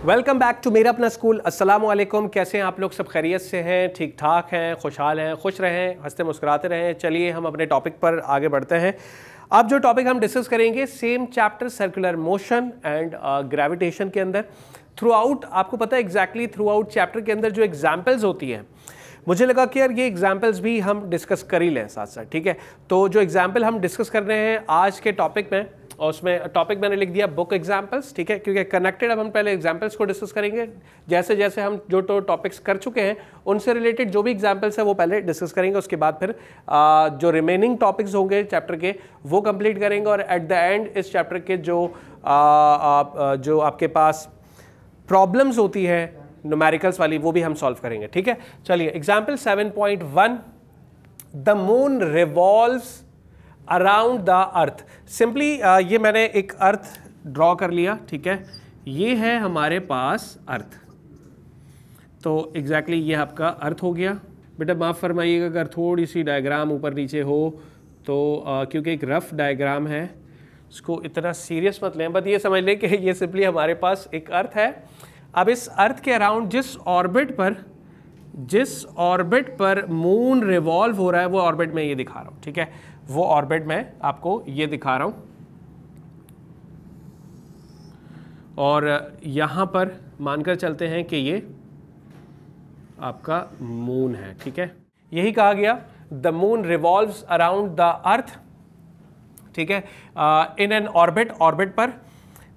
Welcome back to मेरा अपना school. अस्सलाम वालेकुम। कैसे हैं आप लोग? सब खैरियत से हैं, ठीक ठाक हैं, खुशहाल हैं, खुश रहें, हंसते मुस्कुराते रहें। चलिए हम अपने टॉपिक पर आगे बढ़ते हैं। अब जो टॉपिक हम डिस्कस करेंगे, same chapter circular motion and gravitation के अंदर थ्रू आउट, आपको पता है एग्जैक्टली थ्रू आउट चैप्टर के अंदर जो एग्जाम्पल्स होती हैं, मुझे लगा कि यार ये एग्जाम्पल्स भी हम डिस्कस कर ही लें साथ साथ, ठीक है। तो जो एग्जाम्पल हम डिस्कस कर रहे हैं आज के टॉपिक में, और उसमें टॉपिक मैंने लिख दिया बुक एग्जाम्पल्स, ठीक है, क्योंकि कनेक्टेड अब हम पहले एग्जाम्पल्स को डिस्कस करेंगे। जैसे जैसे हम जो टॉपिक्स कर चुके हैं उनसे रिलेटेड जो भी एग्जाम्पल्स है वो पहले डिस्कस करेंगे, उसके बाद फिर जो रिमेनिंग टॉपिक्स होंगे चैप्टर के वो कंप्लीट करेंगे, और एट द एंड इस चैप्टर के जो आपके पास प्रॉब्लम्स होती है न्यूमेरिकल्स वाली वो भी हम सॉल्व करेंगे, ठीक है। चलिए example 7.1, the moon revolves around the earth. Simply ये मैंने एक अर्थ ड्रॉ कर लिया, ठीक है, ये है हमारे पास अर्थ। तो एग्जैक्टली ये आपका अर्थ हो गया। बेटा माफ़ फरमाइएगा अगर थोड़ी सी डायग्राम ऊपर नीचे हो तो क्योंकि एक रफ डायग्राम है, इसको इतना सीरियस मत लें, बट ये समझ लें कि ये सिंपली हमारे पास एक अर्थ है। अब इस अर्थ के अराउंड जिस ऑर्बिट पर मून रिवॉल्व हो रहा है वो ऑर्बिट में ये दिखा रहा हूँ, ठीक है, वो ऑर्बिट में आपको ये दिखा रहा हूँ। और यहाँ पर मानकर चलते हैं कि ये आपका मून है, ठीक है। यही कहा गया the moon revolves around the earth, ठीक है, इन एन ऑर्बिट पर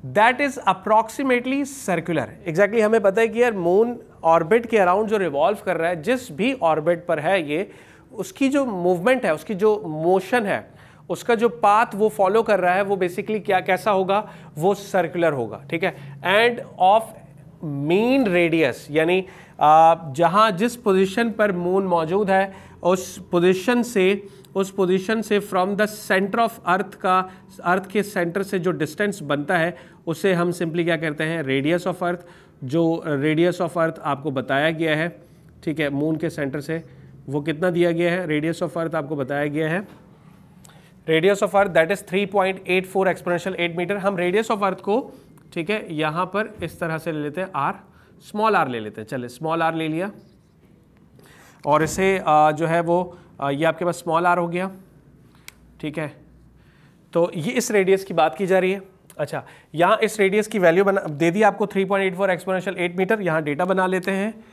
that is approximately circular. Exactly हमें पता है कि यार मून ऑर्बिट के अराउंड जो रिवॉल्व कर रहा है, जिस भी ऑर्बिट पर है ये, उसकी जो मूवमेंट है, उसकी जो मोशन है, उसका जो पाथ वो फॉलो कर रहा है वो बेसिकली कैसा होगा, वो सर्कुलर होगा, ठीक है। एंड ऑफ मीन रेडियस, यानी जिस पोजीशन पर मून मौजूद है उस पोजीशन से फ्रॉम द सेंटर ऑफ अर्थ के सेंटर से जो डिस्टेंस बनता है उसे हम सिंपली क्या कहते हैं, रेडियस ऑफ अर्थ। जो रेडियस ऑफ अर्थ आपको बताया गया है, ठीक है, मून के सेंटर से वो कितना दिया गया है, रेडियस ऑफ अर्थ आपको बताया गया है, radius of earth that is 3.84 exponential 8 metre. हम रेडियस ऑफ अर्थ को, ठीक है, यहाँ पर इस तरह से ले लेते हैं, आर, स्मॉल आर ले लेते हैं। चलिए स्मॉल आर ले लिया, और इसे जो है वो ये आपके पास स्मॉल आर हो गया, ठीक है। तो ये इस रेडियस की बात की जा रही है। अच्छा, यहाँ इस रेडियस की वैल्यू दे दी आपको 3.84 एक्सपोनेंशियल 8 मीटर। यहाँ डेटा बना लेते हैं।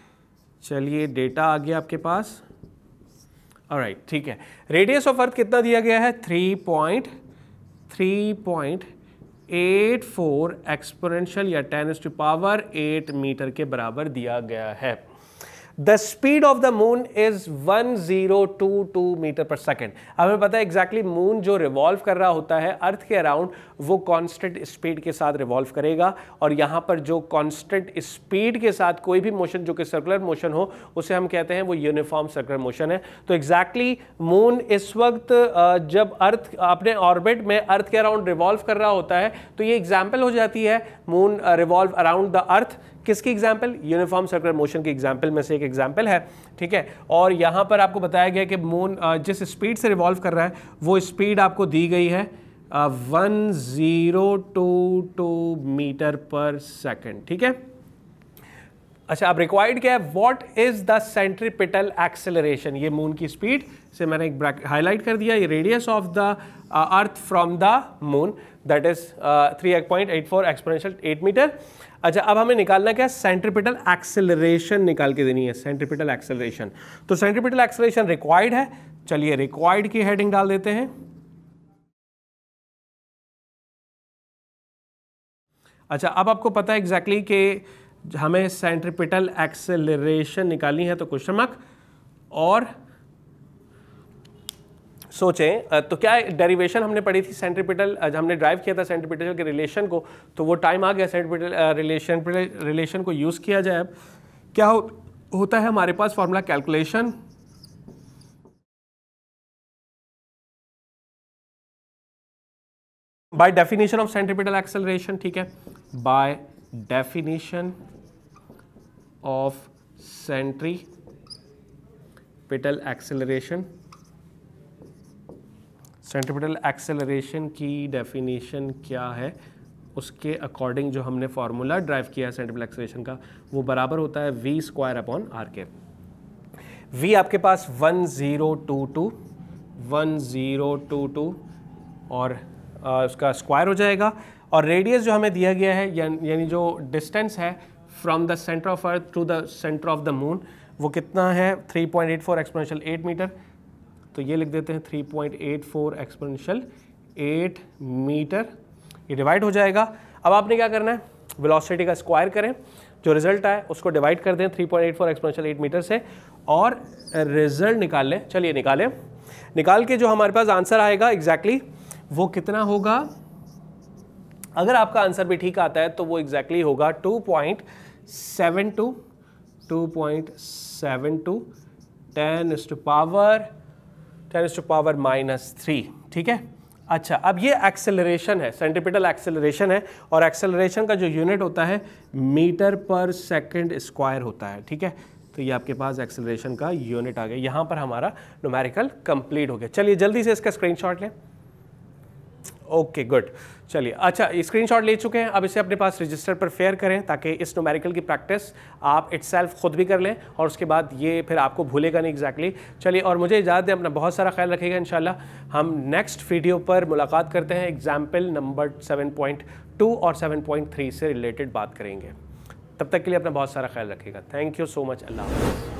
चलिए डेटा आ गया आपके पास, ऑलराइट, ठीक है। रेडियस ऑफ अर्थ कितना दिया गया है, 3.84 एक्सपोनेंशियल या 10⁸ मीटर के बराबर दिया गया है। The speed of the moon is 1022 metre per second. हमें पता है एग्जैक्टली मून जो रिवॉल्व कर रहा होता है अर्थ के अराउंड वो कांस्टेंट स्पीड के साथ रिवॉल्व करेगा, और यहाँ पर जो कांस्टेंट स्पीड के साथ कोई भी मोशन जो कि सर्कुलर मोशन हो उसे हम कहते हैं वो यूनिफॉर्म सर्कुलर मोशन है। तो एग्जैक्टली मून इस वक्त जब अर्थ अपने ऑर्बिट में अर्थ के अराउंड रिवॉल्व कर रहा होता है तो ये एग्जाम्पल हो जाती है moon revolve around the earth. किसकी एग्जाम्पल? यूनिफॉर्म सर्कुलर मोशन की एग्जाम्पल में से एक एग्जाम्पल है, ठीक है। और यहाँ पर आपको बताया गया कि मून जिस स्पीड से रिवॉल्व कर रहा है वो स्पीड आपको दी गई है 1022 मीटर पर सेकेंड, ठीक है। अच्छा, अब रिक्वायर्ड क्या है, what is the centripetal acceleration. ये मून की स्पीड से मैंने एक हाईलाइट कर दिया। ये radius of the earth from the moon that is 3.84 exponential 8 metre. अच्छा, अब हमें निकालना क्या है, सेंट्रीपिटल एक्सेलरेशन निकाल के देनी है, सेंट्रीपिटल एक्सेलरेशन। तो सेंट्रीपिटल एक्सेलरेशन रिक्वायर्ड है। चलिए रिक्वायर्ड की हेडिंग डाल देते हैं। अच्छा, अब आपको पता है एग्जैक्टली कि हमें सेंट्रीपिटल एक्सेलरेशन निकालनी है, तो क्वेश्चन मार्क। और सोचें तो क्या डेरिवेशन हमने पढ़ी थी सेंट्रीपिटल, हमने ड्राइव किया था सेंट्रीपिटल के रिलेशन को, तो वो टाइम आ गया सेंट्रीपिटल रिलेशन को यूज़ किया जाए। अब क्या होता है हमारे पास formula, calculation by definition of centripetal acceleration, ठीक है, by definition of centripetal acceleration. Centripetal acceleration की डेफिनेशन क्या है उसके अकॉर्डिंग जो हमने फार्मूला ड्राइव किया है सेंट्रीपिटल एक्सेलरेशन का, वो बराबर होता है v स्क्वायर अपॉन आर के। v आपके पास 1022 और उसका स्क्वायर हो जाएगा, और रेडियस जो हमें दिया गया है यानी जो डिस्टेंस है from the centre of earth to the centre of the moon, वो कितना है 3.84 एक्सपोनेंशियल 8 मीटर। तो ये लिख देते हैं 3.84 एक्सपोनेंशियल 8 मीटर, ये डिवाइड हो जाएगा। अब आपने क्या करना है, वेलोसिटी का स्क्वायर करें, जो रिजल्ट आए उसको डिवाइड कर दें 3.84 एक्सपोनेंशियल 8 मीटर से और रिजल्ट निकाल लें। चलिए निकाल के जो हमारे पास आंसर आएगा एग्जैक्टली वो कितना होगा, अगर आपका आंसर भी ठीक आता है तो वो एग्जैक्टली होगा 2.72 10 टू पावर -3, ठीक है। अच्छा, अब ये एक्सेलरेशन है, सेंट्रीपिटल एक्सेलरेशन है, और एक्सेलरेशन का जो यूनिट होता है मीटर पर सेकंड स्क्वायर होता है, ठीक है। तो ये आपके पास एक्सेलरेशन का यूनिट आ गया। यहाँ पर हमारा न्यूमेरिकल कंप्लीट हो गया। चलिए जल्दी से इसका स्क्रीनशॉट लें। ओके गुड, चलिए अच्छा स्क्रीनशॉट ले चुके हैं, अब इसे अपने पास रजिस्टर पर फेयर करें ताकि इस न्यूमेरिकल की प्रैक्टिस आप इटसेल्फ खुद भी कर लें और उसके बाद ये फिर आपको भूलेगा नहीं एग्जैक्टली। चलिए और मुझे इजाज़त दें, अपना बहुत सारा ख्याल रखिएगा। इंशाल्लाह हम नेक्स्ट वीडियो पर मुलाकात करते हैं, एग्जाम्पल नंबर 7.2 और 7.3 से रिलेटेड बात करेंगे। तब तक के लिए अपना बहुत सारा ख्याल रखिएगा। Thank you so much. अल्लाह हाफ़िज़।